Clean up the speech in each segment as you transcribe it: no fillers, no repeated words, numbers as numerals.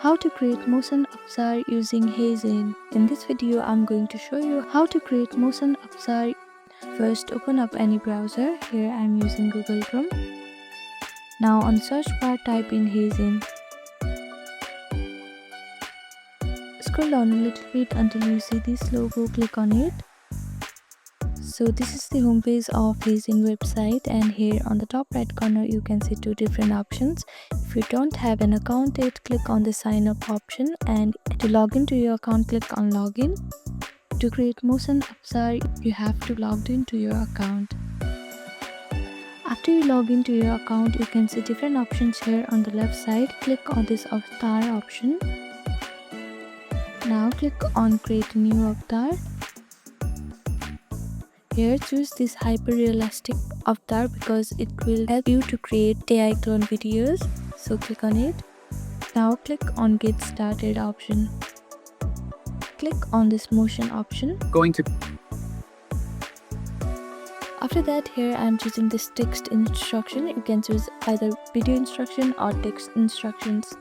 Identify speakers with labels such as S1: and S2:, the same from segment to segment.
S1: How to create motion avatar using HeyGen. In this video, I'm going to show you how to create motion avatar. First, open up any browser. Here I'm using Google Chrome. Now on search bar, type in HeyGen. Scroll down a little bit until you see this logo. Click on it. So this is the homepage of HeyGen website, and here on the top right corner you can see two different options. If you don't have an account yet, click on the sign up option, and to log into your account, click on login. To create motion avatar, you have to log into your account. After you log into your account, you can see different options here on the left side. Click on this avatar option. Now click on create new avatar. Here choose this hyper-realistic avatar because it will help you to create AI clone videos. So click on it. Now click on get started option. Click on this motion option. After that, here I am choosing this text instruction. You can choose either video instruction or text instructions.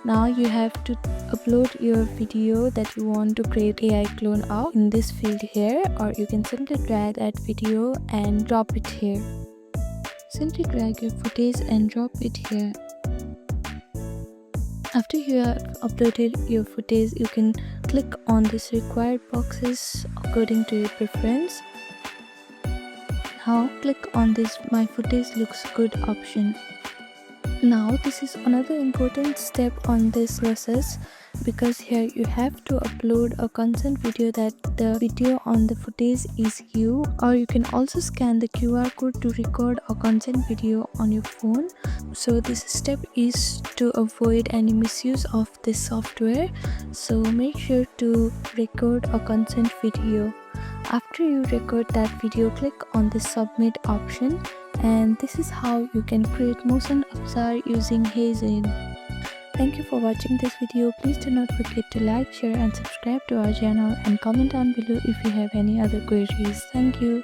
S1: Now you have to upload your video that you want to create AI clone of in this field here, or you can simply drag that video and drop it here. Simply drag your footage and drop it here. After you have uploaded your footage, you can click on this required boxes according to your preference. Now click on this my footage looks good option. Now this is another important step on this process, because here you have to upload a consent video that the video on the footage is you, or you can also scan the QR code to record a consent video on your phone. So this step is to avoid any misuse of this software, so make sure to record a consent video. After you record that video, click on the submit option, and this is how you can create motion avatar using HeyGen. Thank you for watching this video. Please do not forget to like, share and subscribe to our channel, and comment down below if you have any other queries. Thank you.